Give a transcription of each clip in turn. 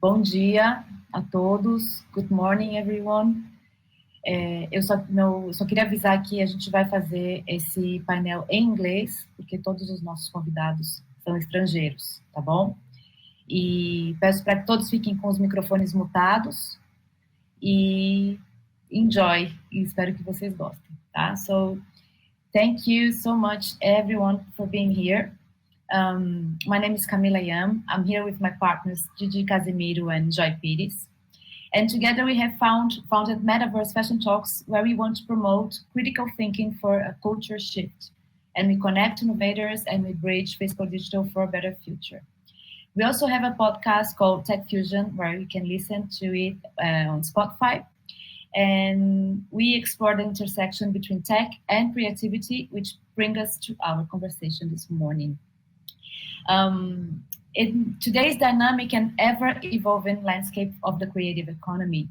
Bom dia a todos. Good morning, everyone. Eu só queria avisar que a gente vai fazer esse painel em inglês, porque todos os nossos convidados são estrangeiros, tá bom? E peço para que todos fiquem com os microfones mutados e enjoy, e espero que vocês gostem, tá? So, thank you so much, everyone, for being here. My name is Camila Yahn. I'm here with my partners, Gigi Casimiro and Pires. And together we have founded Metaverse Fashion Talks, where we want to promote critical thinking for a culture shift. And we connect innovators and we bridge physical digital for a better future. We also have a podcast called Tech Fusion, where you can listen to it on Spotify. And we explore the intersection between tech and creativity, which brings us to our conversation this morning. In today's dynamic and ever-evolving landscape of the creative economy,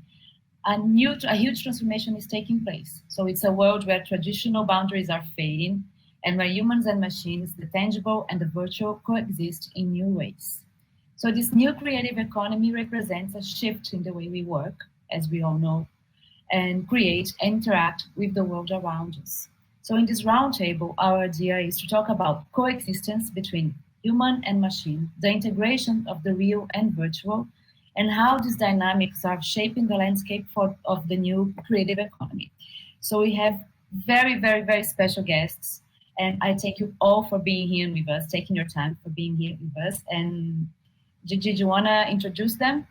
a huge transformation is taking place. So it's a world where traditional boundaries are fading and where humans and machines, the tangible and the virtual, coexist in new ways. So this new creative economy represents a shift in the way we work, as we all know, and create and interact with the world around us. So in this roundtable, our idea is to talk about coexistence between human and machine, the integration of the real and virtual, and how these dynamics are shaping the landscape of the new creative economy. So we have very, very, very special guests, and I thank you all for being here with us, taking your time for being here with us. And Gigi, do you want to introduce them?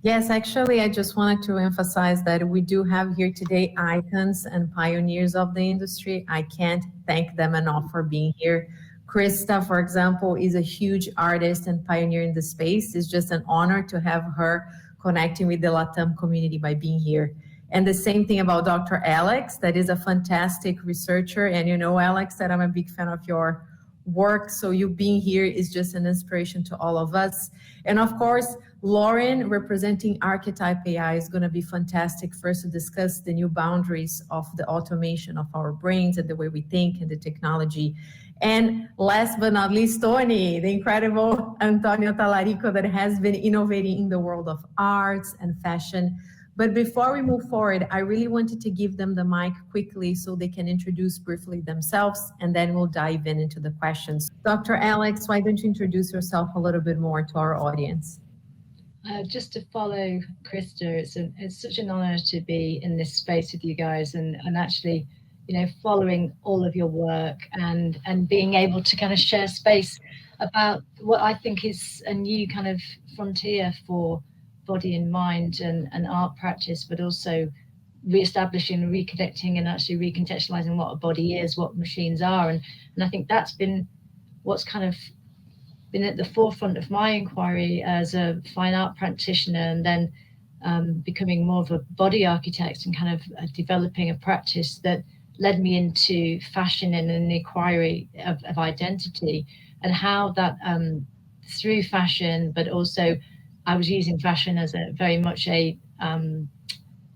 Yes, actually, I just wanted to emphasize that we do have here today icons and pioneers of the industry. I can't thank them enough for being here. Krista, for example, is a huge artist and pioneer in the space. It's just an honor to have her connecting with the LATAM community by being here. And the same thing about Dr. Alex, that is a fantastic researcher. And you know, Alex, that I'm a big fan of your work. So you being here is just an inspiration to all of us. And of course, Lauren, representing Archetype AI, is going to be fantastic for us to discuss the new boundaries of the automation of our brains and the way we think and the technology. And last but not least, Tony, the incredible Antonio Talarico, that has been innovating in the world of arts and fashion. But before we move forward, I really wanted to give them the mic quickly so they can introduce briefly themselves, and then we'll dive into the questions. Dr. Alex, why don't you introduce yourself a little bit more to our audience? Just to follow Krista, it's such an honor to be in this space with you guys and actually, you know, following all of your work and being able to kind of share space about what I think is a new kind of frontier for body and mind and art practice, but also reestablishing, reconnecting and actually recontextualizing what a body is, what machines are. And I think that's been what's kind of been at the forefront of my inquiry as a fine art practitioner, and then becoming more of a body architect and kind of developing a practice that led me into fashion and an inquiry of identity, and how that through fashion, but also I was using fashion as a very much a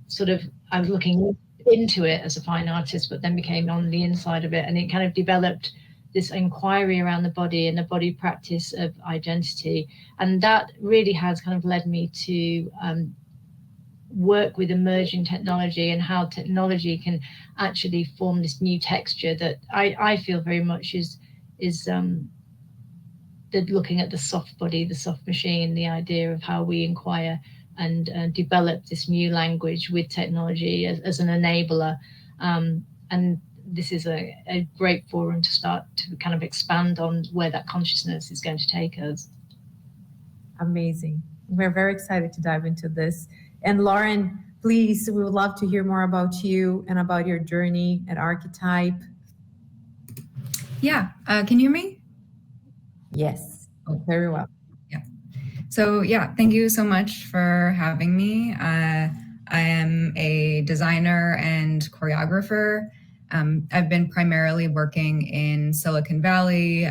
sort of, I was looking into it as a fine artist, but then became on the inside of it, and it kind of developed this inquiry around the body and the body practice of identity. And that really has kind of led me to work with emerging technology and how technology can actually form this new texture that I feel very much is looking at the soft body, the soft machine, the idea of how we inquire and develop this new language with technology as an enabler. And this is a great forum to start to kind of expand on where that consciousness is going to take us. Amazing. We're very excited to dive into this. And Lauren, please, we would love to hear more about you and about your journey at Archetype. Yeah, can you hear me? Yes, very well. Yeah. So yeah, thank you so much for having me. I am a designer and choreographer. I've been primarily working in Silicon Valley,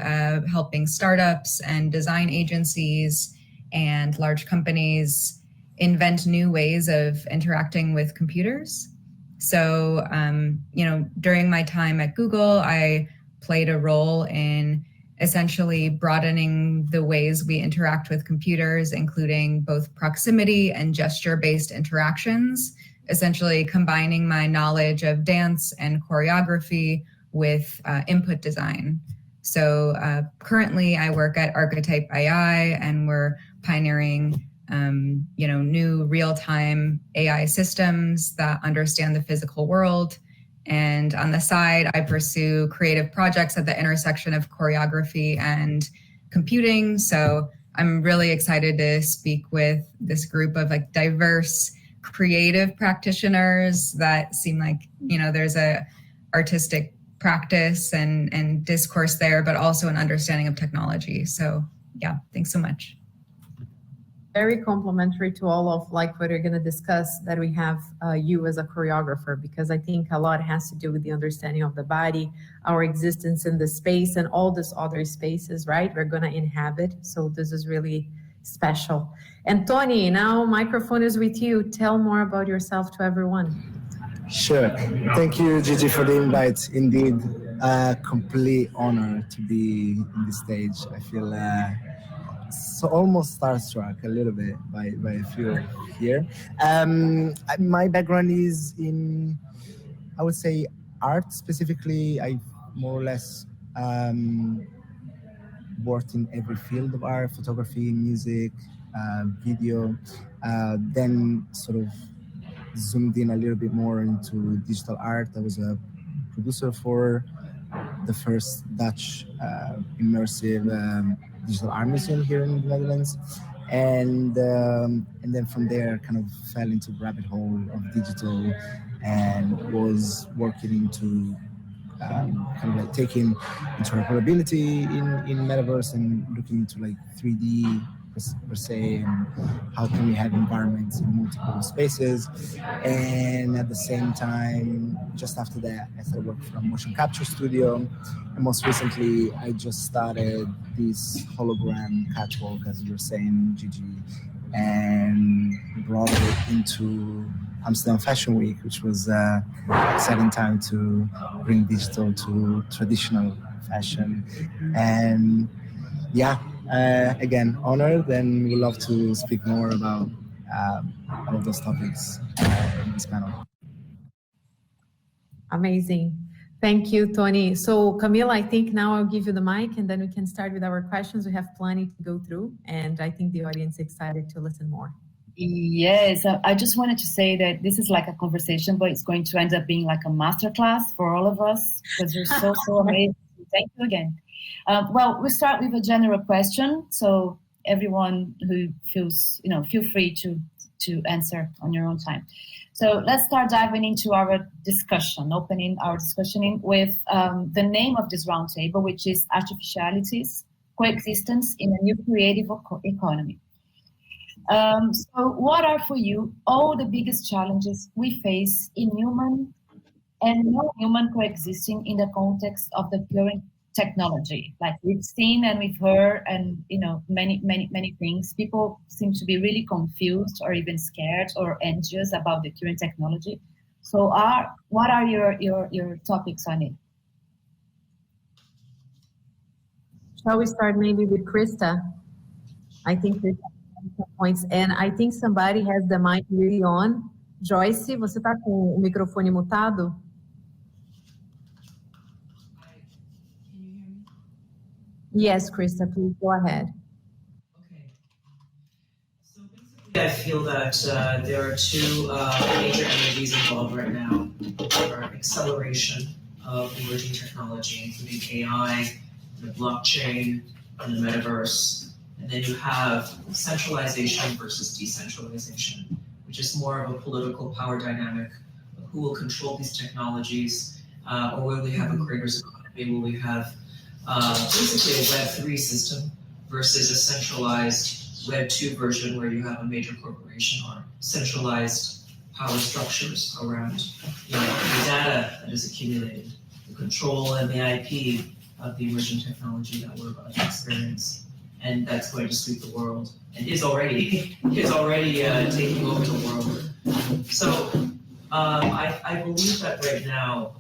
helping startups and design agencies and large companies invent new ways of interacting with computers. So, during my time at Google, I played a role in essentially broadening the ways we interact with computers, including both proximity and gesture-based interactions, essentially combining my knowledge of dance and choreography with input design. So currently I work at Archetype AI, and we're pioneering new real-time AI systems that understand the physical world. And on the side, I pursue creative projects at the intersection of choreography and computing. So I'm really excited to speak with this group of like diverse creative practitioners that seem like, there's a artistic practice and discourse there, but also an understanding of technology. So yeah, thanks so much. Very complimentary to all of like what you're going to discuss, that we have you as a choreographer, because I think a lot has to do with the understanding of the body, our existence in the space and all these other spaces, right? We're going to inhabit. So this is really special. And Tony, now microphone is with you. Tell more about yourself to everyone. Sure. Thank you, Gigi, for the invite. Indeed, a complete honor to be in this stage. I feel so almost starstruck a little bit by a few here. My background is in, I would say, art specifically. I more or less worked in every field of art: photography, music, video. Then sort of zoomed in a little bit more into digital art. I was a producer for the first Dutch immersive digital art museum here in the Netherlands, and then from there kind of fell into the rabbit hole of digital and was working into kind of like taking interoperability in Metaverse and looking into like 3D per se, and how can we have environments in multiple spaces. And at the same time, just after that, I started working for a motion capture studio, and most recently I just started this hologram catwalk, as you were saying, Gigi, and brought it into Amsterdam Fashion Week, which was an exciting time to bring digital to traditional fashion. And yeah, again, honored, and we'd love to speak more about all of those topics in this panel. Amazing. Thank you, Tony. So Camila, I think now I'll give you the mic and then we can start with our questions. We have plenty to go through, and I think the audience is excited to listen more. Yes, I just wanted to say that this is like a conversation, but it's going to end up being like a masterclass for all of us, because you're so amazing. Thank you again. Well, we'll start with a general question. So everyone who feels, feel free to answer on your own time. So let's start diving into our discussion, opening our discussion with the name of this roundtable, which is Artificialities, Coexistence in a New Creative Economy. So what are for you all the biggest challenges we face in human and non-human coexisting in the context of the current technology? Like we've seen and we've heard and many things. People seem to be really confused or even scared or anxious about the current technology. So what are your topics on it? Shall we start maybe with Krista? I think Krista has some points, and I think somebody has the mic really on. Joyce, você está com o microfone mutado? Yes, Krista, please go ahead. Okay. So basically, I feel that there are two major energies involved right now. There are acceleration of emerging technology, including AI, the blockchain, and the metaverse. And then you have centralization versus decentralization, which is more of a political power dynamic of who will control these technologies, or will we have a creators economy? Will we have basically a Web3 system versus a centralized Web2 version where you have a major corporation or centralized power structures around the data that is accumulated, the control and the IP of the emerging technology that we're about to experience. And that's going to sweep the world and is already taking over the world. So I believe that right now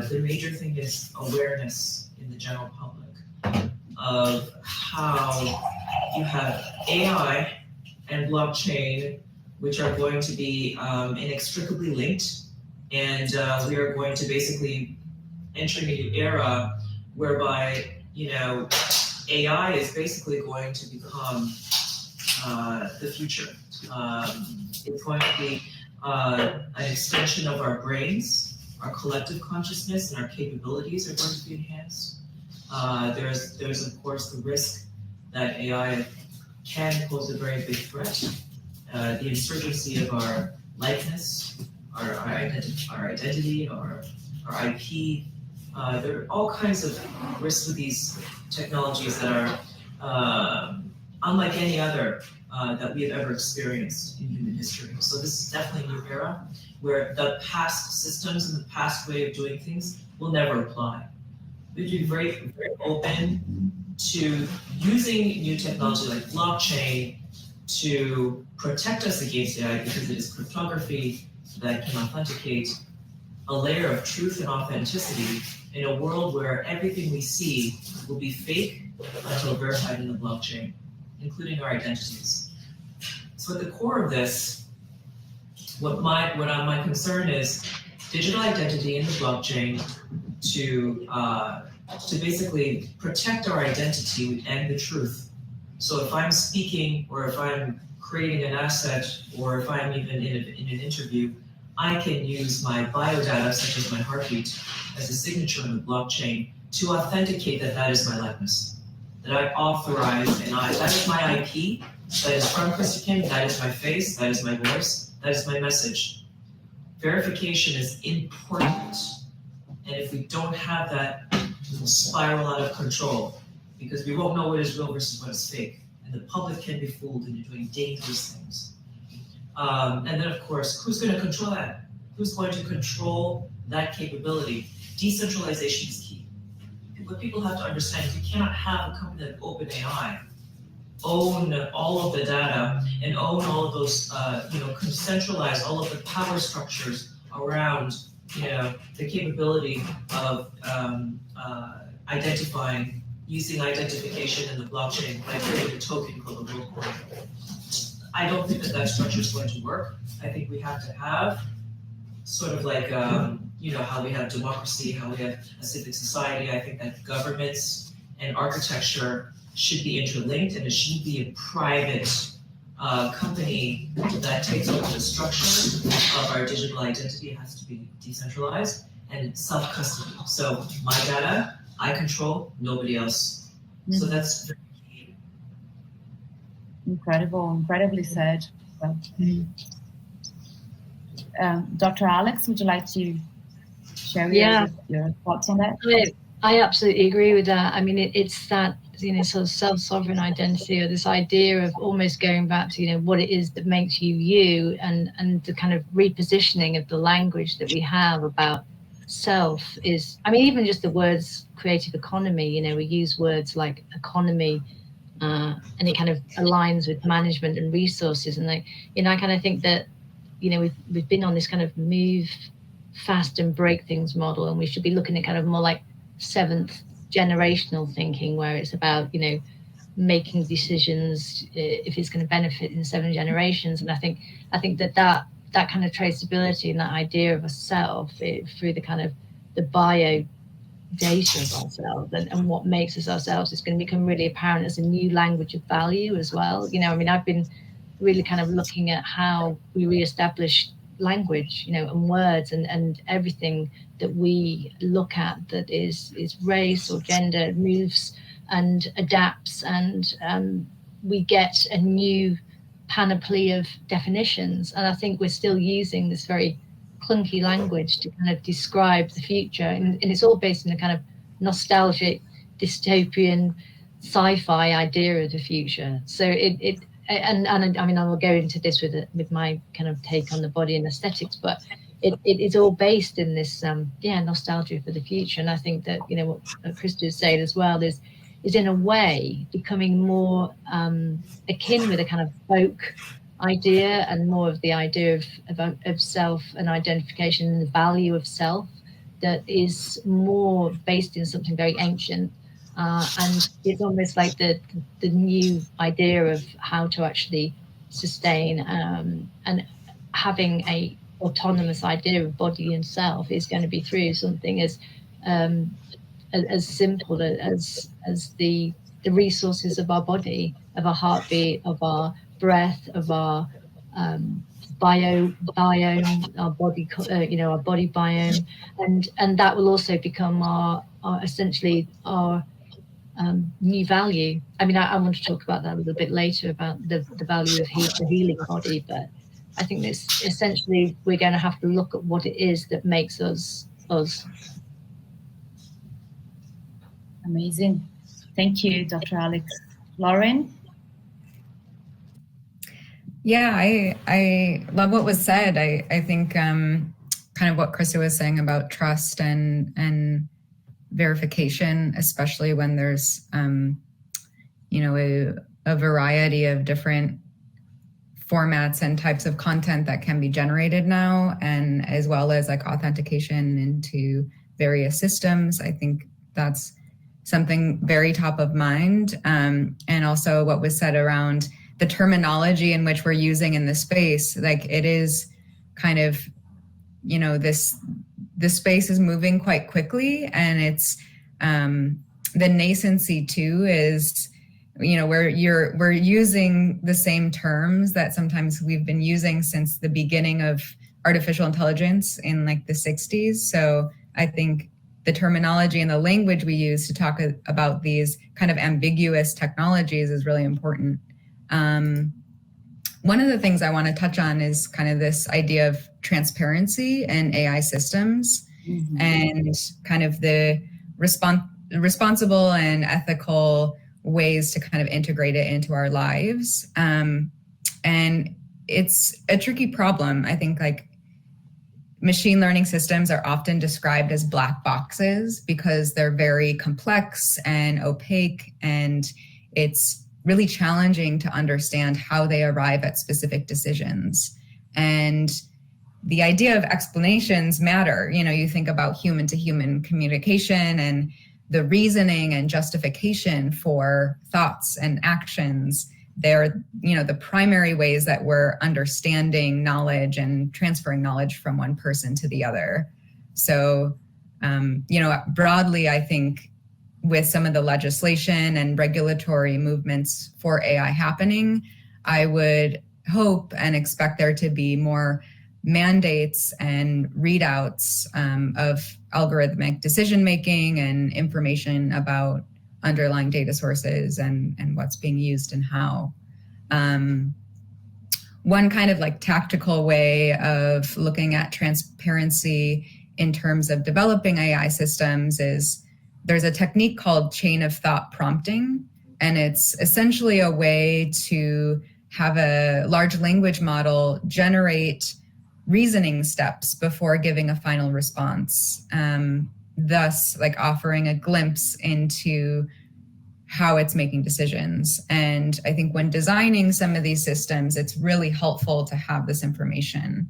the major thing is awareness in the general public. of how you have AI and blockchain, which are going to be inextricably linked, and we are going to basically enter a new era whereby, you know, AI is basically going to become the future. It's going to be an extension of our brains, our collective consciousness, and our capabilities are going to be enhanced. There's of course the risk that AI can pose a very big threat. The insurgency of our likeness, our identity, our IP. There are all kinds of risks with these technologies that are unlike any other that we have ever experienced in human history. So this is definitely a new era where the past systems and the past way of doing things will never apply. We have to be very, very open to using new technology like blockchain to protect us against AI, because it is cryptography that can authenticate a layer of truth and authenticity in a world where everything we see will be fake until verified in the blockchain, including our identities. So at the core of this, what my concern is digital identity in the blockchain to basically protect our identity and the truth. So if I'm speaking, or if I'm creating an asset, or if I'm even in an interview, I can use my biodata, such as my heartbeat, as a signature on the blockchain to authenticate that that is my likeness, that I authorize, and that is my IP, that is from Krista Kim, that is my face, that is my voice, that is my message. Verification is important, and if we don't have that, we will spiral out of control, because we won't know what is real versus what is fake, and the public can be fooled into doing dangerous things. And then, of course, who's going to control that? Who's going to control that capability? Decentralization is key. What people have to understand is you cannot have a company like OpenAI own all of the data and own all of those, centralize all of the power structures around, the capability of identifying, using identification in the blockchain by creating a token called the world coin. I don't think that structure is going to work. I think we have to have sort of like, how we have democracy, how we have a civic society. I think that governments and architecture should be interlinked, and it shouldn't be a private company that takes over the structure of our digital identity. It has to be decentralized and self-custody. So my data, I control, nobody else. So that's very key. Incredible, incredibly said. Well, Dr. Alex, would you like to share your thoughts on that? I absolutely agree with that. I mean, it's that, sort of self-sovereign identity, or this idea of almost going back to, what it is that makes you you, and the kind of repositioning of the language that we have about self is, I mean, even just the words creative economy, we use words like economy, and it kind of aligns with management and resources. And I kind of think that, we've been on this kind of move fast and break things model, and we should be looking at kind of more like seventh generational thinking, where it's about, making decisions if it's going to benefit in 7 generations. And I think that kind of traceability and that idea of a self through the kind of the bio data of ourselves and what makes us ourselves is going to become really apparent as a new language of value as well. I've been really kind of looking at how we reestablish language, and words and everything that we look at that is race or gender moves and adapts, and we get a new panoply of definitions. And I think we're still using this very clunky language to kind of describe the future, and it's all based in a kind of nostalgic dystopian sci-fi idea of the future. So and I mean, I will go into this with my kind of take on the body and aesthetics, but it is all based in this nostalgia for the future. And I think that what Krista is saying as well is in a way becoming more akin with a kind of folk idea, and more of the idea of self and identification and the value of self that is more based in something very ancient, And it's almost like the new idea of how to actually sustain and having a autonomous idea of body and self is going to be through something as simple as the resources of our body, of our heartbeat, of our breath, of our biome, our body, our body biome, and that will also become our essentially our new value. I mean, I want to talk about that a little bit later about the value of the healing body, but I think this essentially we're going to have to look at what it is that makes us us. Amazing. Thank you, Dr. Alex. Lauren? Yeah, I love what was said. I think kind of what Krista was saying about trust and verification, especially when there's a variety of different formats and types of content that can be generated now, and as well as like authentication into various systems. I think that's something very top of mind. And also what was said around the terminology in which we're using in the space, like it is kind of, this space is moving quite quickly, and it's the nascency too is, where we're using the same terms that sometimes we've been using since the beginning of artificial intelligence in like the 60s. So I think the terminology and the language we use to talk about these kind of ambiguous technologies is really important. One of the things I want to touch on is kind of this idea of transparency in AI systems, and kind of the responsible and ethical ways to kind of integrate it into our lives. And it's a tricky problem. I think like machine learning systems are often described as black boxes because they're very complex and opaque, and it's really challenging to understand how they arrive at specific decisions. And the idea of explanations matter. You think about human to human communication and the reasoning and justification for thoughts and actions. They're, the primary ways that we're understanding knowledge and transferring knowledge from one person to the other. So, broadly, I think with some of the legislation and regulatory movements for AI happening, I would hope and expect there to be more mandates and readouts of algorithmic decision-making and information about underlying data sources and what's being used and how. One kind of like tactical way of looking at transparency in terms of developing AI systems is there's a technique called chain of thought prompting, and it's essentially a way to have a large language model generate reasoning steps before giving a final response, thus like offering a glimpse into how it's making decisions. And I think when designing some of these systems, it's really helpful to have this information.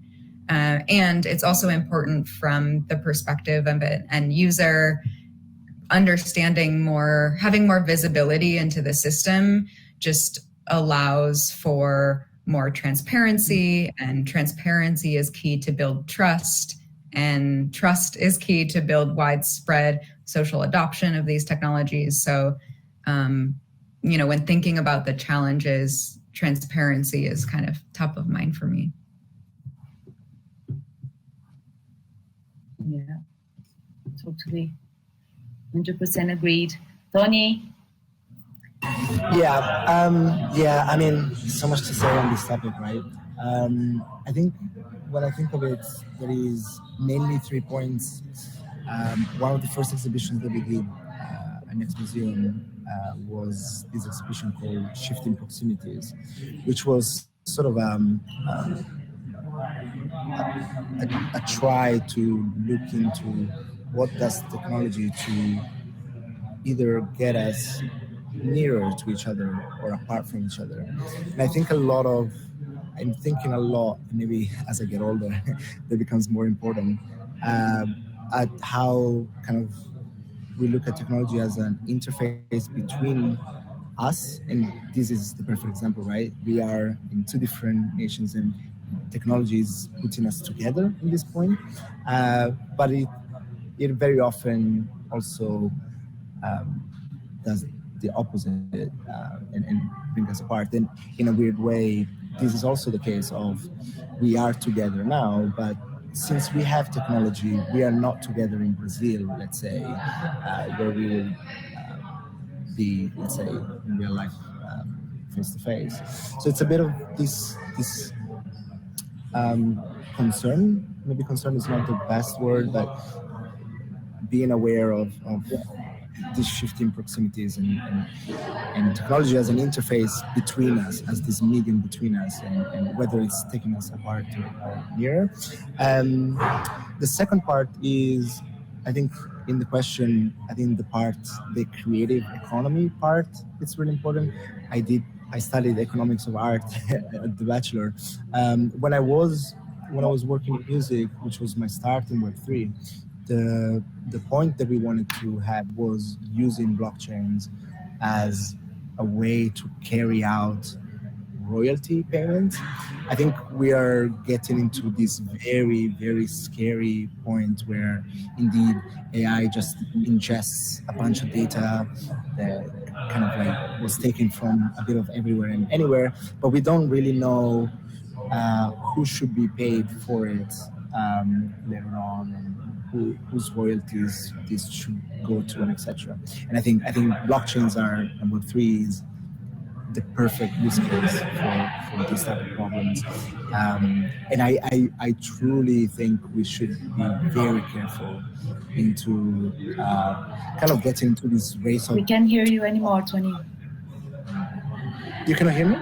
And it's also important from the perspective of an end user, understanding more, having more visibility into the system just allows for more transparency, and transparency is key to build trust, and trust is key to build widespread social adoption of these technologies. So, when thinking about the challenges, transparency is kind of top of mind for me. Yeah, totally. 100% agreed. Tony? Yeah, I mean, so much to say on this topic, right? I think when I think of it, there is mainly 3 points. One of the first exhibitions that we did at Next Museum was this exhibition called Shifting Proximities, which was sort of a try to look into what does technology to either get us nearer to each other or apart from each other. And I think I'm thinking a lot, maybe as I get older, that becomes more important, at how kind of we look at technology as an interface between us, and this is the perfect example, right? We are in two different nations, and technology is putting us together in this point. But it very often also does the opposite and bring us apart. And in a weird way, this is also the case of we are together now, but since we have technology, we are not together in Brazil, let's say, where we will be, let's say, in real life, face to face. So it's a bit of this concern. Maybe concern is not the best word, but being aware of these shifting proximities and technology as an interface between us, as this medium between us, and whether it's taking us apart or nearer. The second part is, I think, in the question, I think the creative economy part, it's really important. I studied economics of art at the bachelor. When I was working in music, which was my start in Web3, the point that we wanted to have was using blockchains as a way to carry out royalty payments. I think we are getting into this very, very scary point where indeed AI just ingests a bunch of data that kind of like was taken from a bit of everywhere and anywhere, but we don't really know who should be paid for it later on, and whose royalties this should go to, and etc. And I think blockchains are, and Web3 is the perfect use case for these type of problems. And I truly think we should be very careful into kind of getting into this race of... We can't hear you anymore, Tony. You cannot hear me?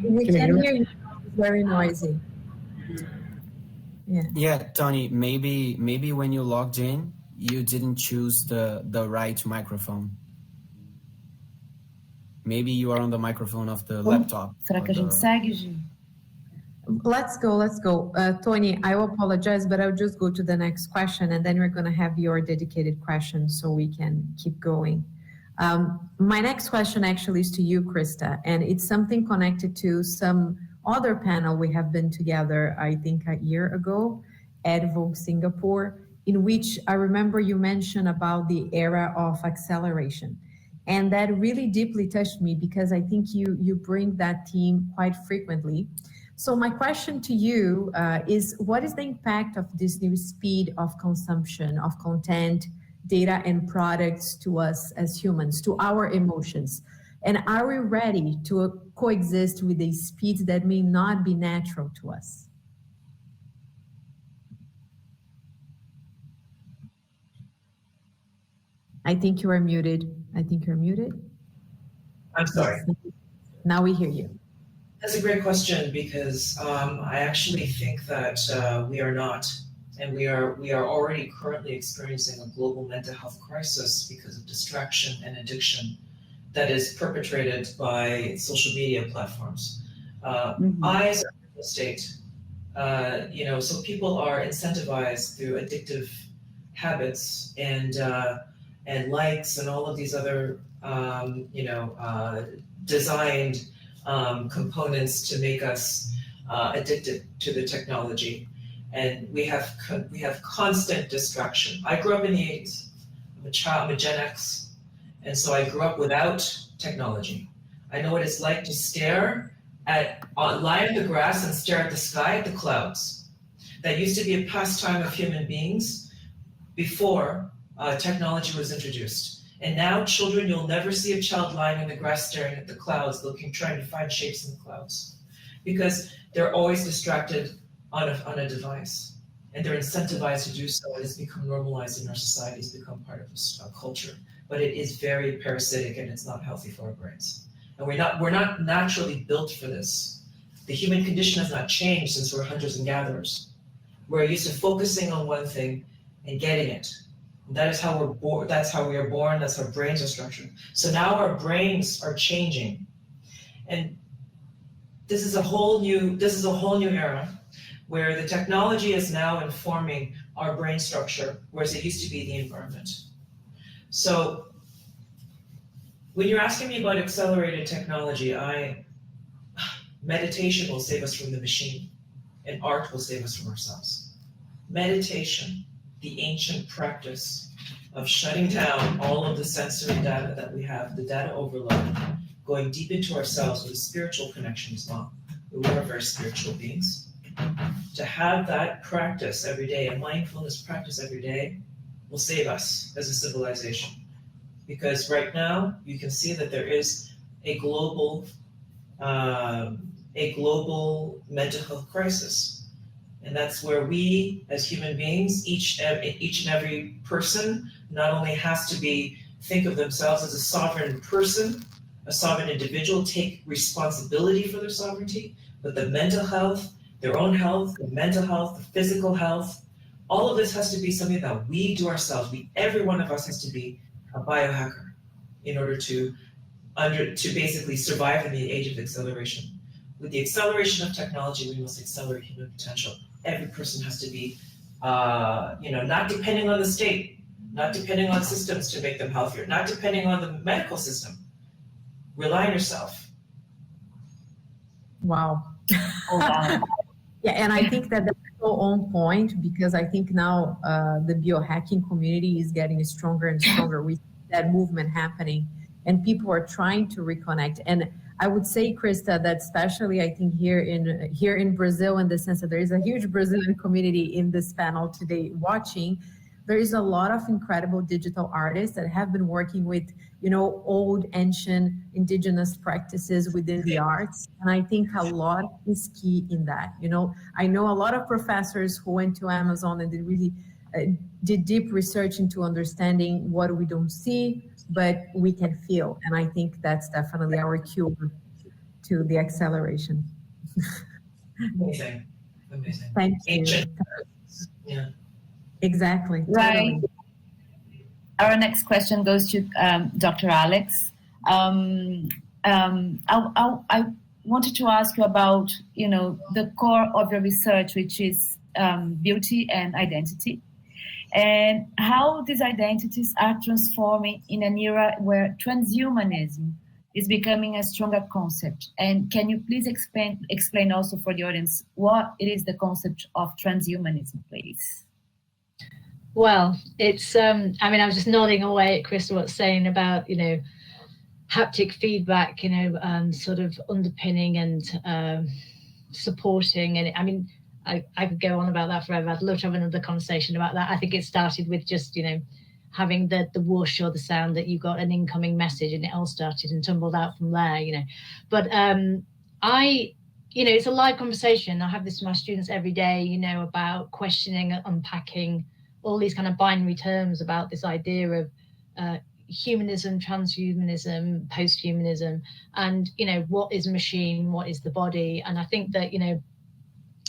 We can hear you. It's very noisy. Yeah, Tony, maybe when you logged in, you didn't choose the right microphone. Maybe you are on the microphone of the laptop. Será que a gente segue, Gi? Let's go. Tony, I will apologize, but I'll just go to the next question, and then we're going to have your dedicated question so we can keep going. My next question actually is to you, Krista, and it's something connected to some other panel we have been together, I think a year ago at Vogue Singapore, in which I remember you mentioned about the era of acceleration. And that really deeply touched me because I think you bring that theme quite frequently. So my question to you is, what is the impact of this new speed of consumption of content, data, and products to us as humans, to our emotions? And are we ready to coexist with a speed that may not be natural to us? I think you are muted. I'm sorry. Now we hear you. That's a great question because I actually think that we are not, and we are already currently experiencing a global mental health crisis because of distraction and addiction that is perpetrated by social media platforms. Eyes are in the state, so people are incentivized through addictive habits and likes and all of these other, designed components to make us addicted to the technology. And we have constant distraction. I grew up in the 80s. I'm a Gen X. And so I grew up without technology. I know what it's like to lie in the grass and stare at the sky, at the clouds. That used to be a pastime of human beings before technology was introduced. And now children, you'll never see a child lying in the grass staring at the clouds, trying to find shapes in the clouds. Because they're always distracted on a device. And they're incentivized to do so. It has become normalized in our society, it's become part of a culture. But it is very parasitic and it's not healthy for our brains. And we're not naturally built for this. The human condition has not changed since we're hunters and gatherers. We're used to focusing on one thing and getting it. And that is how we're born. That's how we are born. That's how brains are structured. So now our brains are changing, and this is a whole new era where the technology is now informing our brain structure, whereas it used to be the environment. So when you're asking me about accelerated technology, meditation will save us from the machine, and art will save us from ourselves. Meditation, the ancient practice of shutting down all of the sensory data that we have, the data overload, going deep into ourselves with a spiritual connection as well. We are very spiritual beings. To have that practice every day, a mindfulness practice every day, will save us as a civilization. Because right now, you can see that there is a global mental health crisis. And that's where we, as human beings, each and every person, not only has to think of themselves as a sovereign person, a sovereign individual, take responsibility for their sovereignty, but the mental health, their own health, the mental health, the physical health, all of this has to be something that we do ourselves. Every one of us has to be a biohacker in order to basically survive in the age of acceleration. With the acceleration of technology, we must accelerate human potential. Every person has to be, not depending on the state, not depending on systems to make them healthier, not depending on the medical system. Rely on yourself. Wow. Oh, wow. Yeah, and I think that that's so on point, because I think now the biohacking community is getting stronger and stronger. We see that movement happening, and people are trying to reconnect. And I would say, Krista, that especially I think here in Brazil, in the sense that there is a huge Brazilian community in this panel today watching, there is a lot of incredible digital artists that have been working with, old, ancient, indigenous practices within the arts. And I think a lot is key in that. I know a lot of professors who went to Amazon and they really did deep research into understanding what we don't see, but we can feel. And I think that's definitely our cue to the acceleration. Amazing. Thank you. Ancient. Yeah. Exactly. Right. Totally. Our next question goes to Dr. Alex. I wanted to ask you about, the core of your research, which is beauty and identity, and how these identities are transforming in an era where transhumanism is becoming a stronger concept. And can you please explain also for the audience what it is the concept of transhumanism, please? Well, it's, I was just nodding away at Krista what's saying about, haptic feedback, sort of underpinning and supporting. And I could go on about that forever. I'd love to have another conversation about that. I think it started with just, having the whoosh or the sound that you got an incoming message, and it all started and tumbled out from there, But it's a live conversation. I have this with my students every day, about questioning, unpacking all these kind of binary terms about this idea of humanism, transhumanism, posthumanism, and, what is machine, what is the body? And I think that,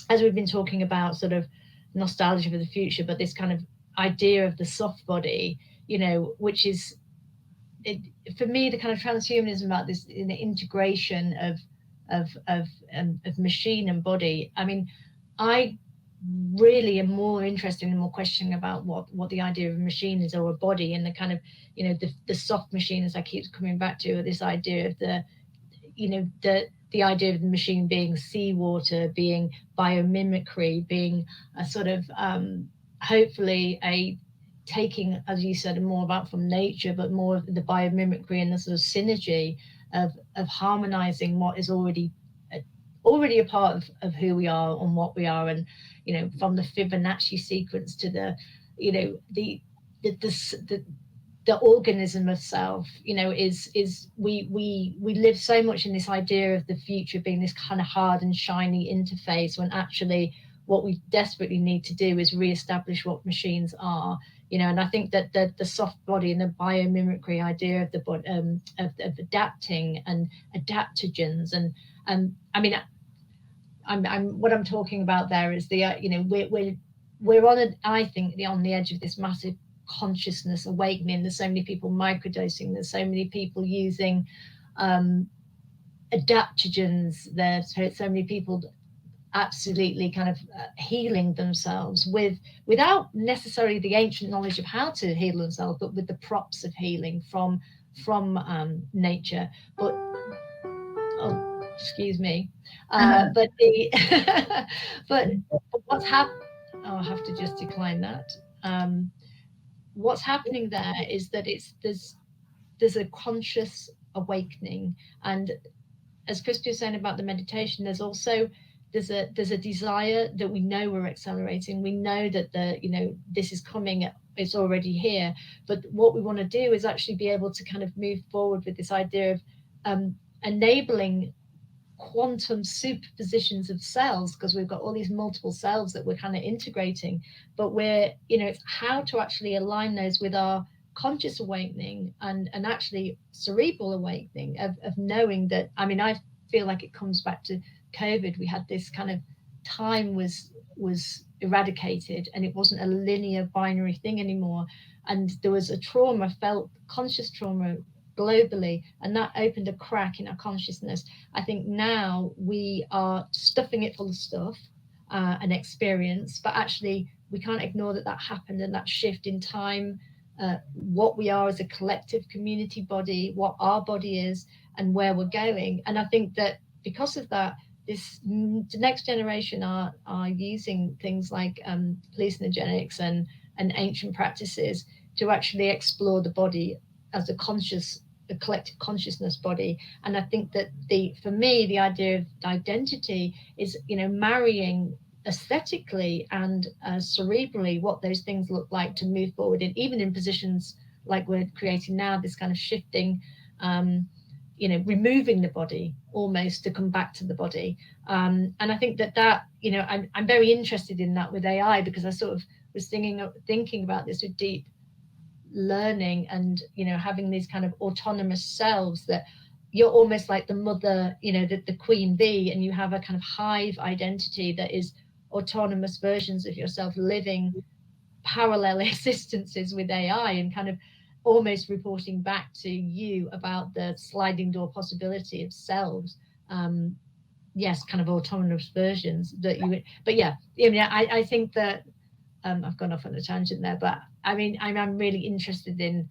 as we've been talking about sort of nostalgia for the future, but this kind of idea of the soft body, which is, for me, the kind of transhumanism about this integration of machine and body. I really am more interested and more questioning about what the idea of a machine is, or a body, and the kind of, the soft machine, as I keep coming back to, this idea of the idea of the machine being seawater, being biomimicry, being a sort of hopefully taking, as you said, more about from nature, but more of the biomimicry and the sort of synergy of harmonizing what is already a part of who we are and what we are. And, from the Fibonacci sequence to the organism of self, is we live so much in this idea of the future being this kind of hard and shiny interface, when actually what we desperately need to do is reestablish what machines are, and I think that the soft body and the biomimicry idea of the of adapting and adaptogens, and what I'm talking about there is the we're on I think on the edge of this massive consciousness awakening. There's so many people microdosing, there's so many people using adaptogens, there's so many people absolutely kind of healing themselves without necessarily the ancient knowledge of how to heal themselves, but with the props of healing from nature. But excuse me, but the but what's happened? Oh, I have to just decline that. What's happening there is that there's a conscious awakening, and as Krista was saying about the meditation, there's a desire that we know we're accelerating. We know that this is coming, it's already here. But what we want to do is actually be able to kind of move forward with this idea of enabling quantum superpositions of cells, because we've got all these multiple cells that we're kind of integrating, but it's how to actually align those with our conscious awakening and actually cerebral awakening of knowing that, I feel like it comes back to COVID. We had this kind of time was eradicated, and it wasn't a linear binary thing anymore, and there was a trauma felt, conscious trauma globally, and that opened a crack in our consciousness. I think now we are stuffing it full of stuff and experience, but actually we can't ignore that happened, and that shift in time, what we are as a collective community body, what our body is, and where we're going. And I think that because of that, the next generation are using things like hallucinogenics and ancient practices to actually explore the body as a collective consciousness body. And I think that for me, the idea of identity is, marrying aesthetically and cerebrally what those things look like to move forward, and even in positions like we're creating now, this kind of shifting, removing the body almost to come back to the body. And I think that I'm very interested in that with AI, because I sort of was thinking about this with deep learning and, having these kind of autonomous selves that you're almost like the mother, the queen bee, and you have a kind of hive identity that is autonomous versions of yourself living parallel existences with AI, and kind of almost reporting back to you about the sliding door possibility of selves. Yes, kind of autonomous versions that you would, but yeah, I think that I've gone off on a tangent there, but I'm really interested in,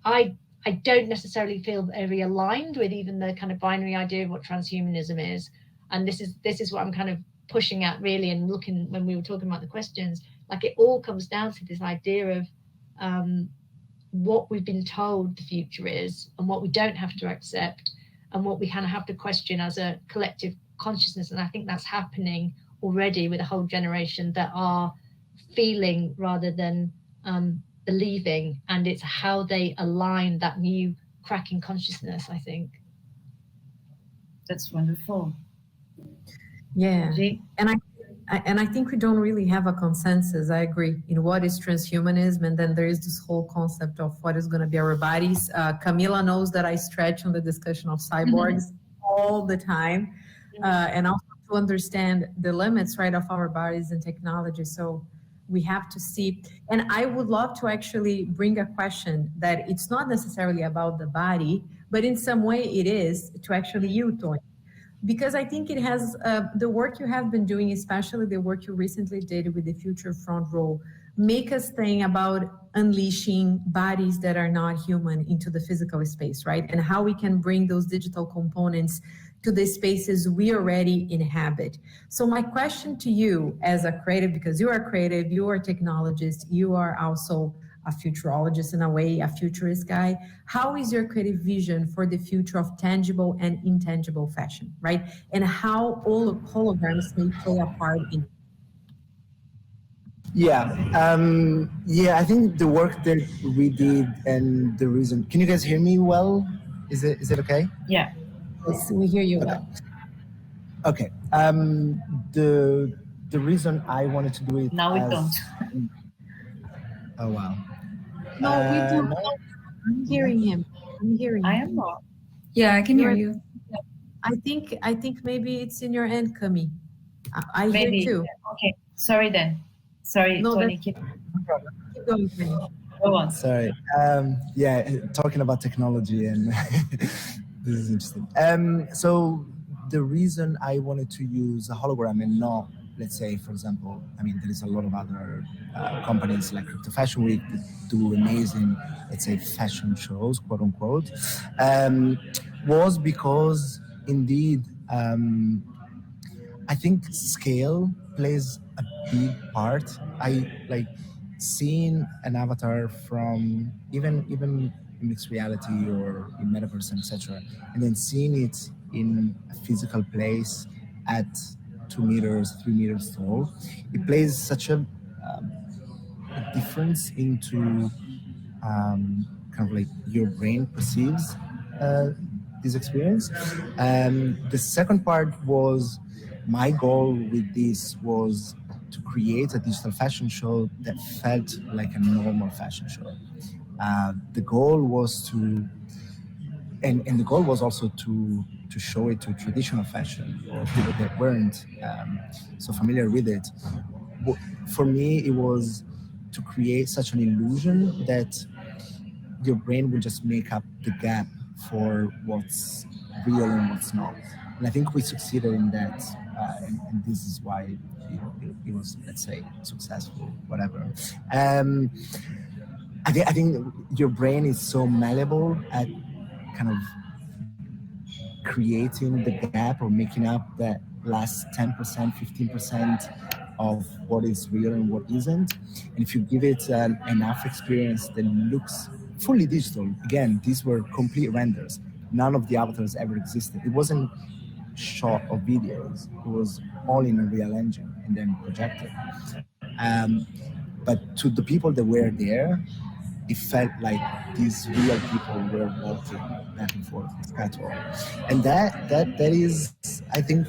I don't necessarily feel very aligned with even the kind of binary idea of what transhumanism is. And this is what I'm kind of pushing at really, and looking when we were talking about the questions, like it all comes down to this idea of what we've been told the future is, and what we don't have to accept, and what we kind of have to question as a collective consciousness. And I think that's happening already with a whole generation that are feeling rather than believing, and it's how they align that new cracking consciousness, I think. That's wonderful. Yeah, and I think we don't really have a consensus. I agree in what is transhumanism, and then there is this whole concept of what is going to be our bodies. Camila knows that I stretch on the discussion of cyborgs all the time, and also to understand the limits, right, of our bodies and technology. So we have to see, and I would love to actually bring a question that it's not necessarily about the body, but in some way it is to actually you, Tony. Because I think it has, the work you have been doing, especially the work you recently did with the Future Front Row, make us think about unleashing bodies that are not human into the physical space, right? And how we can bring those digital components to the spaces we already inhabit. So my question to you as a creative, because you are creative, you are a technologist, you are also a futurologist in a way, a futurist guy. How is your creative vision for the future of tangible and intangible fashion, right? And how all of holograms may play a part in it? I think the work that we did and the reason. Can you guys hear me well? Is it okay? Yeah. Yes, we hear you well. Okay. The reason I wanted to do it. Now we don't. Oh wow. No, we do. I'm hearing him. I am not. Yeah, I can hear you. I think maybe it's in your end, Cami. I Maybe. hear too. Okay. Sorry then. Sorry, No, Tony. keep going, Tony. Go on. Sorry. Talking about technology and this is interesting. So the reason I wanted to use a hologram and not, let's say, for example, I mean, there is a lot of other companies like Crypto Fashion Week that do amazing, let's say, fashion shows, quote unquote, was because indeed, I think scale plays a big part. I like seeing an avatar from even in mixed reality or in Metaverse, etc., and then seeing it in a physical place at 2 meters, 3 meters tall. It plays such a difference into kind of like your brain perceives this experience. The second part was my goal with this was to create a digital fashion show that felt like a normal fashion show. The goal was to, and the goal was also to show it to traditional fashion or people that weren't so familiar with it. For me, it was to create such an illusion that your brain will just make up the gap for what's real and what's not. And I think we succeeded in that, and this is why it was, let's say, successful, whatever. I think your brain is so malleable at kind of creating the gap or making up that last 10%, 15% of what is real and what isn't. And if you give it enough experience that looks fully digital, again, these were complete renders. None of the avatars ever existed. It wasn't shot or videos. It was all in a real engine and then projected. But to the people that were there, it felt like these real people were walking back and forth with catwalk. And that is, I think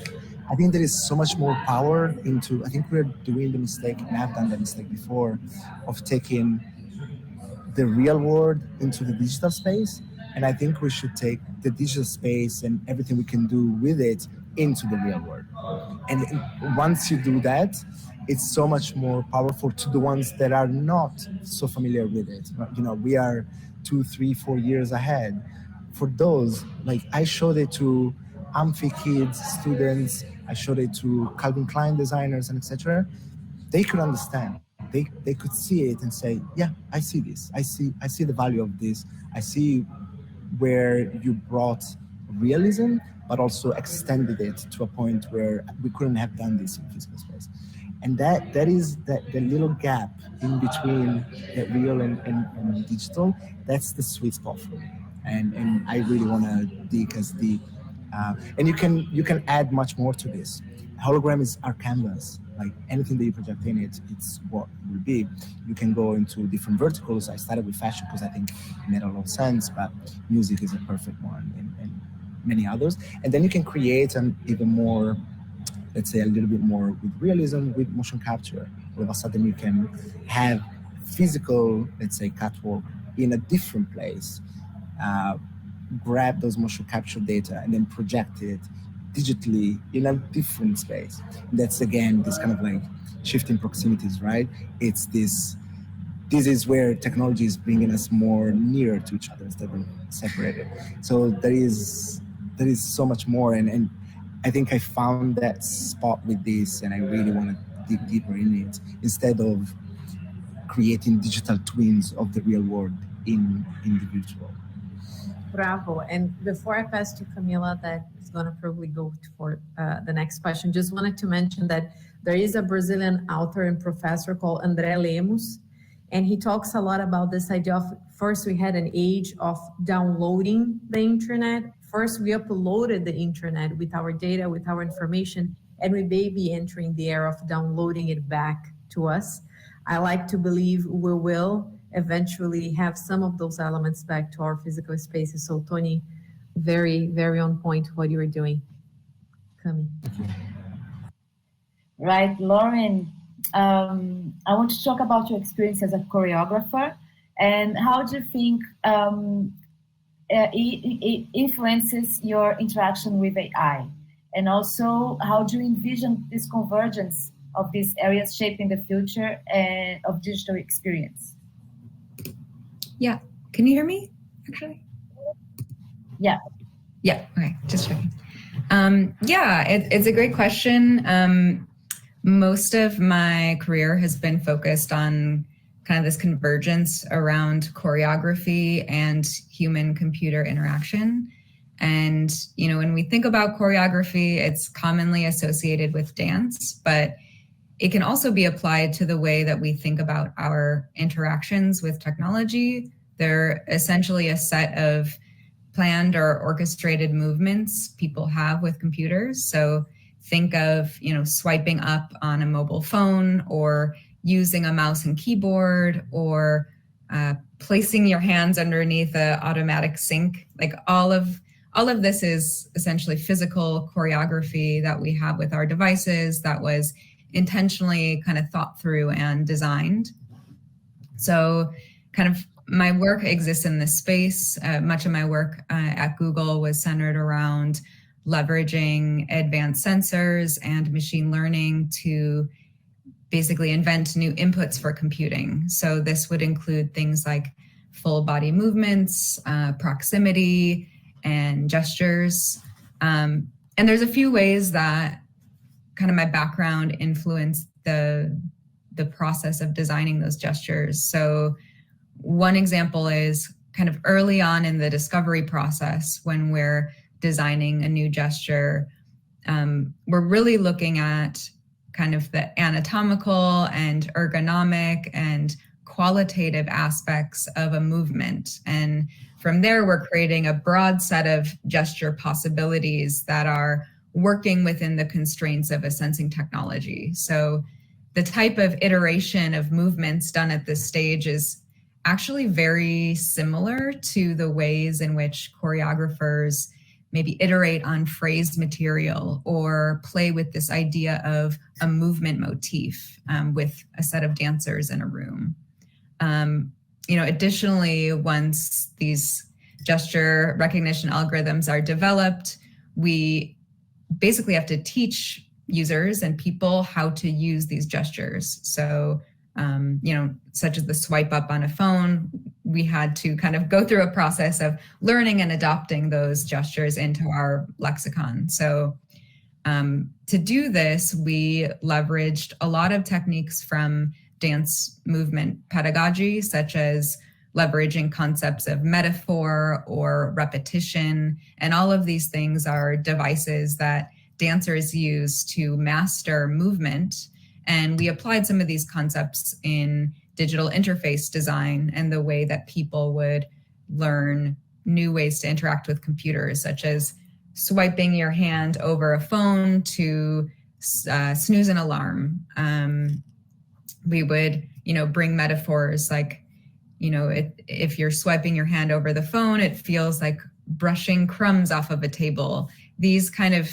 there is so much more power into, I think we're doing the mistake, and I've done the mistake before, of taking the real world into the digital space. And I think we should take the digital space and everything we can do with it into the real world. And once you do that, it's so much more powerful to the ones that are not so familiar with it. You know, we are 2, 3, 4 years ahead. For those, like I showed it to Amphi kids, students, I showed it to Calvin Klein designers and etc. They could understand. They could see it and say, yeah, I see this. I see the value of this. I see where you brought realism, but also extended it to a point where we couldn't have done this in physical space. And that is the little gap in between that real and digital. That's the sweet spot for me. And I really want to dig as deep. And you can add much more to this. Hologram is our canvas. Like anything that you project in it, it's what it will be. You can go into different verticals. I started with fashion because I think it made a lot of sense, but music is a perfect one, and many others. And then you can create an even more, let's say, a little bit more with realism, with motion capture. All of a sudden you can have physical, let's say, catwalk in a different place, grab those motion capture data and then project it digitally in a different space. And that's again this kind of like shifting proximities, right? It's this is where technology is bringing us more near to each other instead of separated. So there is so much more, and I think I found that spot with this, and I really want to dig deeper in it instead of creating digital twins of the real world in the virtual. Bravo. And before I pass to Camila, that is going to probably go for the next question, just wanted to mention that there is a Brazilian author and professor called André Lemos, and he talks a lot about this idea of, first we had an age of downloading the internet. First, we uploaded the internet with our data, with our information, and we may be entering the era of downloading it back to us. I like to believe we will eventually have some of those elements back to our physical spaces. So Tony, very, very on point what you are doing. Cami. Right, Lauren, I want to talk about your experience as a choreographer, and how do you think it influences your interaction with AI? And also, how do you envision this convergence of these areas shaping the future of digital experience? Yeah, can you hear me, actually? Yeah. Yeah, okay, just checking. Yeah, it's a great question. Most of my career has been focused on kind of this convergence around choreography and human-computer interaction. And, when we think about choreography, it's commonly associated with dance, but it can also be applied to the way that we think about our interactions with technology. They're essentially a set of planned or orchestrated movements people have with computers. So think of, swiping up on a mobile phone, or using a mouse and keyboard, or placing your hands underneath an automatic sink. Like all of this is essentially physical choreography that we have with our devices that was intentionally kind of thought through and designed. So kind of my work exists in this space. Much of my work at Google was centered around leveraging advanced sensors and machine learning to basically invent new inputs for computing. So this would include things like full body movements, proximity, and gestures. And there's a few ways that kind of my background influenced the process of designing those gestures. So one example is kind of early on in the discovery process, when we're designing a new gesture, we're really looking at kind of the anatomical and ergonomic and qualitative aspects of a movement. And from there, we're creating a broad set of gesture possibilities that are working within the constraints of a sensing technology. So the type of iteration of movements done at this stage is actually very similar to the ways in which choreographers maybe iterate on phrased material or play with this idea of a movement motif with a set of dancers in a room. Additionally, once these gesture recognition algorithms are developed, we basically have to teach users and people how to use these gestures. So, such as the swipe up on a phone, we had to kind of go through a process of learning and adopting those gestures into our lexicon. So to do this, we leveraged a lot of techniques from dance movement pedagogy, such as leveraging concepts of metaphor or repetition. And all of these things are devices that dancers use to master movement. And we applied some of these concepts in digital interface design and the way that people would learn new ways to interact with computers, such as swiping your hand over a phone to snooze an alarm. We would, bring metaphors like, if you're swiping your hand over the phone, it feels like brushing crumbs off of a table. These kind of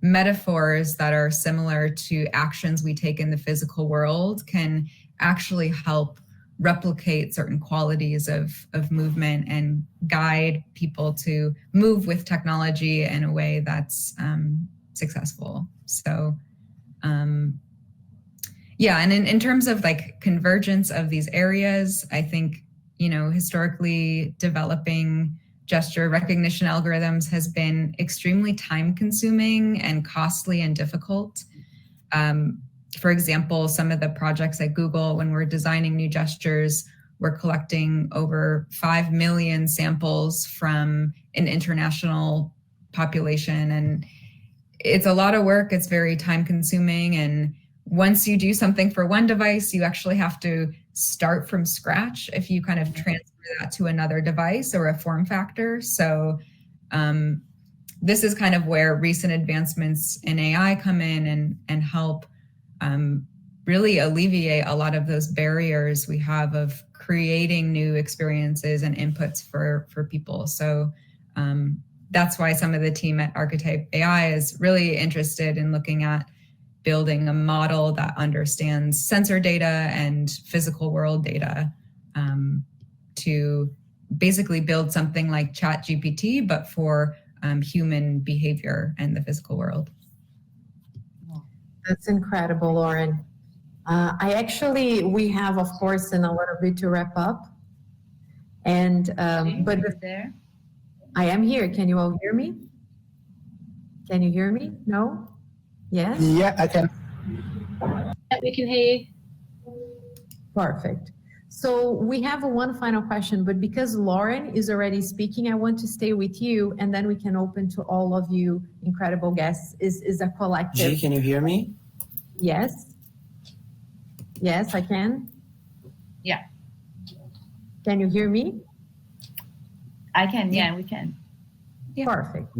metaphors that are similar to actions we take in the physical world can actually help replicate certain qualities of movement and guide people to move with technology in a way that's successful. So, and in terms of like convergence of these areas, I think, historically developing gesture recognition algorithms has been extremely time consuming and costly and difficult. For example, some of the projects at Google, when we're designing new gestures, we're collecting over 5 million samples from an international population. And it's a lot of work. It's very time consuming. And once you do something for one device, you actually have to start from scratch if you kind of transfer that to another device or a form factor. So this is kind of where recent advancements in AI come in and help really alleviate a lot of those barriers we have of creating new experiences and inputs for people. So that's why some of the team at Archetype AI is really interested in looking at building a model that understands sensor data and physical world data to basically build something like ChatGPT, but for human behavior and the physical world. That's incredible, Lauren. We have, of course, in a little bit to wrap up. And, but there. I am here. Can you all hear me? Can you hear me? No? Yes? Yeah, I can. We can hear you. Perfect. So we have one final question, but because Lauren is already speaking, I want to stay with you, and then we can open to all of you incredible guests. Is a collective. G, can you hear me? Yes. Yes, I can. Yeah, Can you hear me? I can. Yeah, we can. Yeah. Perfect.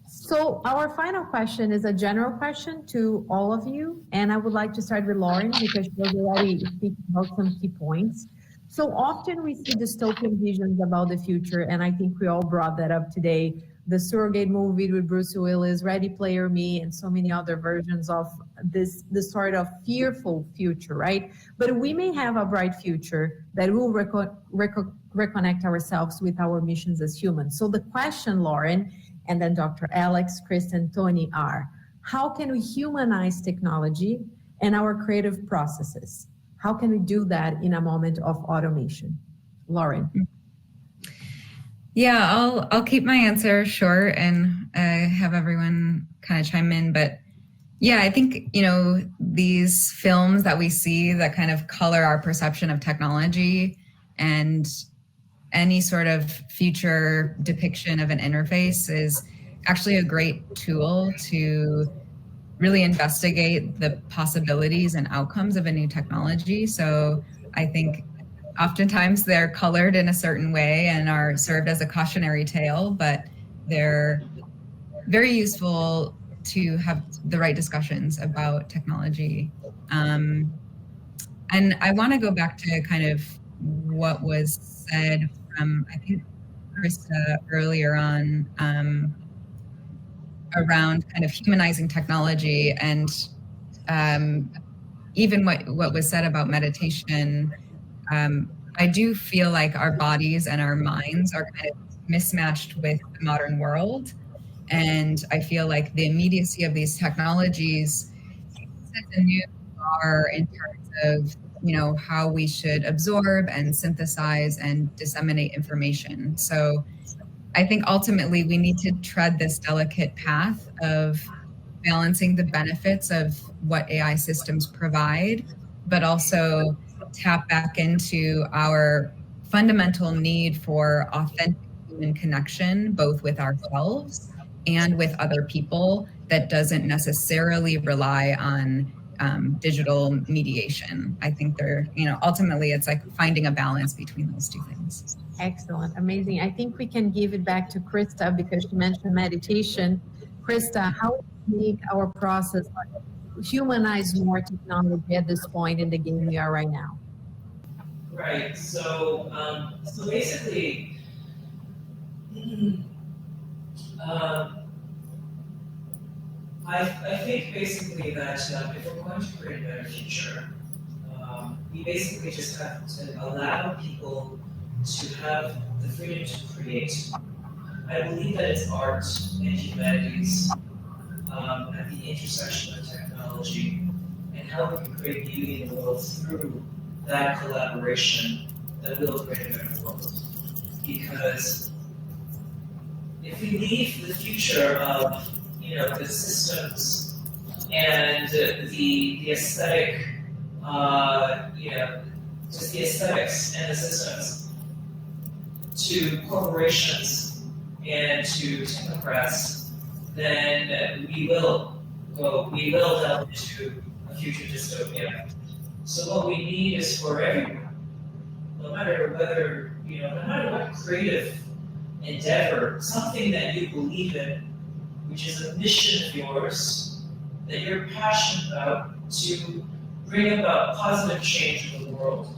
So our final question is a general question to all of you, and I would like to start with Lauren because she was already speaking about some key points. So often we see dystopian visions about the future, and I think we all brought that up today. The Surrogate movie with Bruce Willis, Ready Player Me, and so many other versions of this sort of fearful future, right? But we may have a bright future that will reconnect ourselves with our missions as humans. So the question, Lauren, and then Dr. Alex, Chris, and Tony are, how can we humanize technology and our creative processes? How can we do that in a moment of automation? Lauren. Yeah, I'll keep my answer short and have everyone kind of chime in. But yeah, I think, these films that we see that kind of color our perception of technology and any sort of future depiction of an interface is actually a great tool to really investigate the possibilities and outcomes of a new technology. So I think oftentimes they're colored in a certain way and are served as a cautionary tale, but they're very useful to have the right discussions about technology. And I want to go back to kind of what was said from, I think, Krista earlier on around kind of humanizing technology and even what was said about meditation. I do feel like our bodies and our minds are kind of mismatched with the modern world. And I feel like the immediacy of these technologies sets a new bar in terms of how we should absorb and synthesize and disseminate information. So I think ultimately we need to tread this delicate path of balancing the benefits of what AI systems provide, but also tap back into our fundamental need for authentic human connection, both with ourselves and with other people, that doesn't necessarily rely on digital mediation. I think ultimately it's like finding a balance between those two things. Excellent, amazing. I think we can give it back to Krista because she mentioned meditation. Krista, how do we make our process humanize more technology at this point in the game we are right now? Right. So basically, I think basically that if we're going to create a better future, we basically just have to allow people to have the freedom to create. I believe that it's art and humanities at the intersection of technology and how we can create beauty in the world through that collaboration that will create a better world. Because if we leave the future of the systems and the aesthetic, just the aesthetics and the systems to corporations and to technocrats, then we will delve into a future dystopia. So what we need is for everyone, no matter what creative endeavor, something that you believe in, which is a mission of yours, that you're passionate about, to bring about positive change in the world,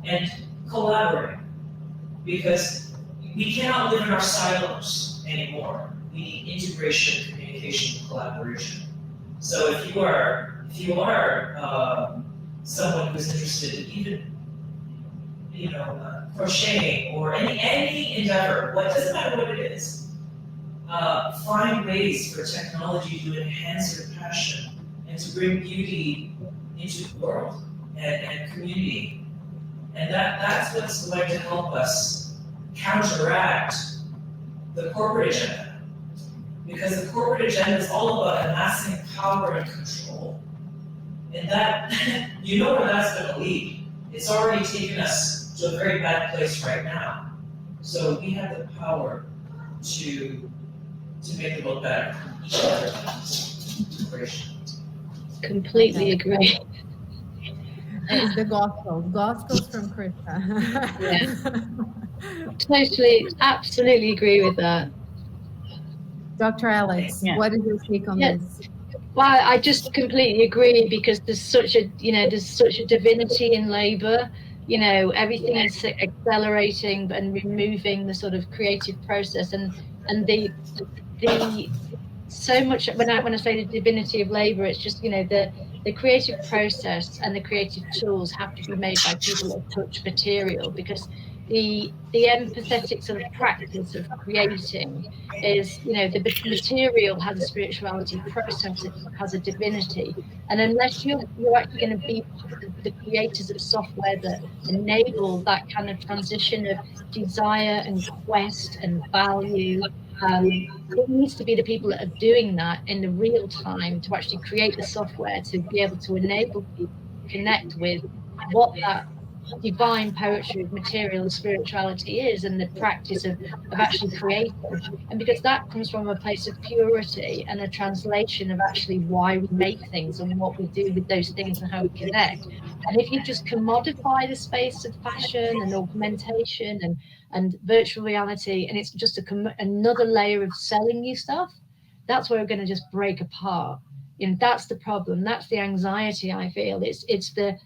and collaborate. Because we cannot live in our silos anymore. We need integration, communication, and collaboration. So if you are someone who's interested in even crocheting or any endeavor, doesn't matter what it is, find ways for technology to enhance your passion and to bring beauty into the world and community. And that's what's going to help us counteract the corporate agenda. Because the corporate agenda is all about amassing power and control. And that, you know where that's going to lead. It's already taken us to a very bad place right now. So we have the power to make the world better. Each other. Completely agree. It's the gospels from Krista. Yeah. Totally, absolutely agree with that. Dr. Alex, what is your take on this? Well, I just completely agree, because there's such a divinity in labor. Everything is accelerating and removing the sort of creative process, and the so much. When I say the divinity of labor, it's just the creative process and the creative tools have to be made by people that touch material, because the empathetic sort of practice of creating is, the material has a spirituality, process it has a divinity, and unless you're actually going to be the creators of software that enable that kind of transition of desire and quest and value, it needs to be the people that are doing that in the real time to actually create the software to be able to enable people to connect with what that divine poetry of material and spirituality is, and the practice of actually creating. And because that comes from a place of purity and a translation of actually why we make things and what we do with those things and how we connect. And if you just commodify the space of fashion and augmentation and virtual reality, and it's just another layer of selling you stuff, that's where we're going to just break apart. That's the problem. That's the anxiety I feel. It's the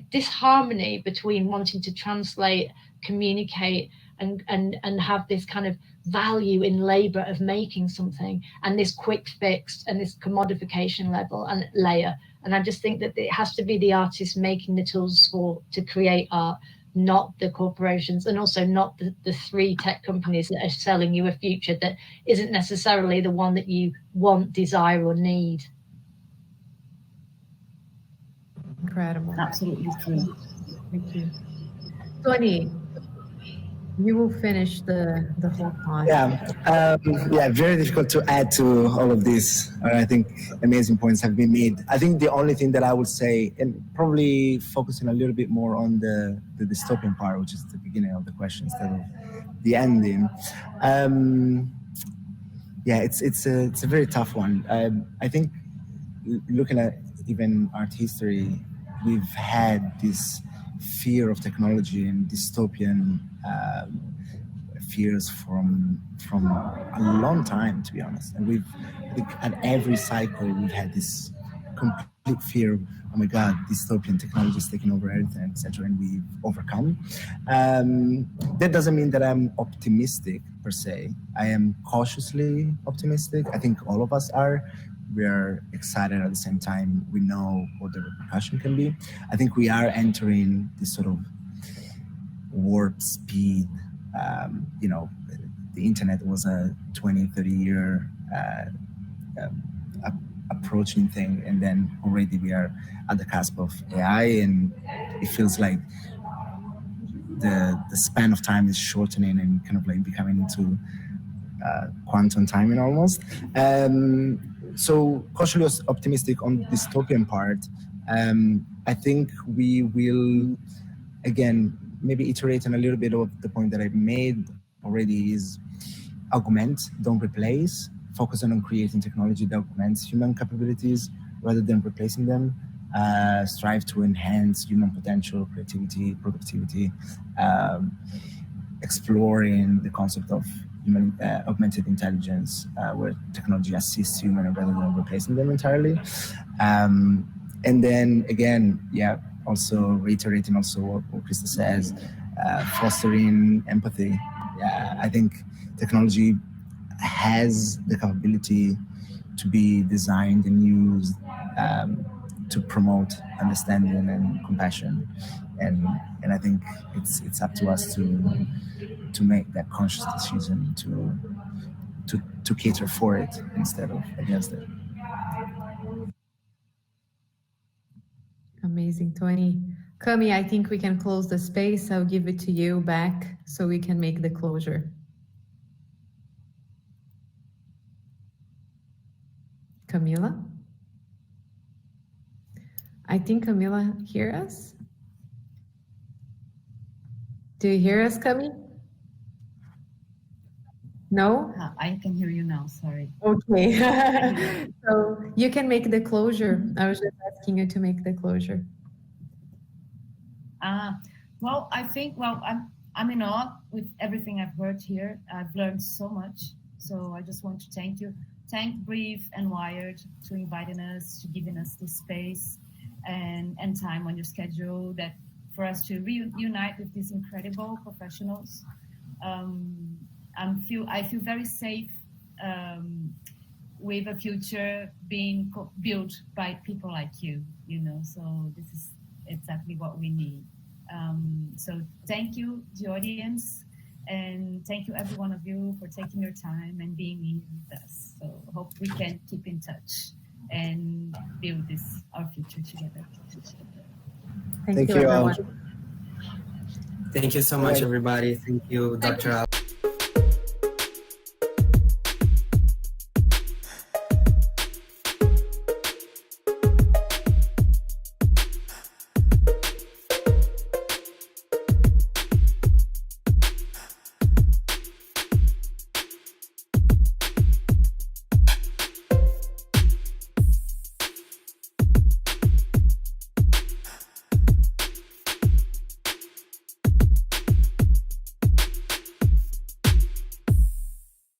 disharmony between wanting to translate, communicate, and have this kind of value in labor of making something, and this quick fix and this commodification level and layer. And I just think that it has to be the artist making the tools to create art, not the corporations, and also not the three tech companies that are selling you a future that isn't necessarily the one that you want, desire, or need. Incredible. Absolutely true. Thank you. Tony, you will finish the whole talk. Yeah, very difficult to add to all of this. I think amazing points have been made. I think the only thing that I would say, and probably focusing a little bit more on the dystopian part, which is the beginning of the question instead of the ending. It's a very tough one. I think looking at even art history, we've had this fear of technology and dystopian fears from a long time, to be honest. And I think at every cycle we've had this complete fear of, oh my God, dystopian technology is taking over everything, etc. And we've overcome. That doesn't mean that I'm optimistic per se. I am cautiously optimistic. I think all of us are. We are excited at the same time. We know what the repercussion can be. I think we are entering this sort of warp speed. The internet was a 20, 30 year approaching thing, and then already we are at the cusp of AI, and it feels like the span of time is shortening and kind of like becoming into quantum timing almost. So cautiously optimistic on the dystopian part. I think we will, again, maybe iterate on a little bit of the point that I've made already, is augment, don't replace, focusing on creating technology that augments human capabilities rather than replacing them, strive to enhance human potential, creativity, productivity, exploring the concept of human augmented intelligence, where technology assists human rather than replacing them entirely. And then again, also reiterating also what Krista says, fostering empathy. I think technology has the capability to be designed and used to promote understanding and compassion, and I think it's up to us to make that conscious decision to cater for it instead of against it. Amazing, Tony. Cami, I think we can close the space. I'll give it to you back so we can make the closure. Camila. I think Camila hear us. Do you hear us, Cami? No? I can hear you now, sorry. Okay. So you can make the closure. I was just asking you to make the closure. Well, I think, I'm in awe with everything I've heard here. I've learned so much. So I just want to thank you. Thank BRIFW and Wired to inviting us, to giving us this space and time on your schedule that for us to reunite with these incredible professionals. I feel very safe with a future being built by people like you, so this is exactly what we need. So thank you, the audience, and thank you every one of you for taking your time and being here with us. So hope we can keep in touch and build our future together. Thank you, everyone. Thank you so much, everybody. Thank you, Dr. Al.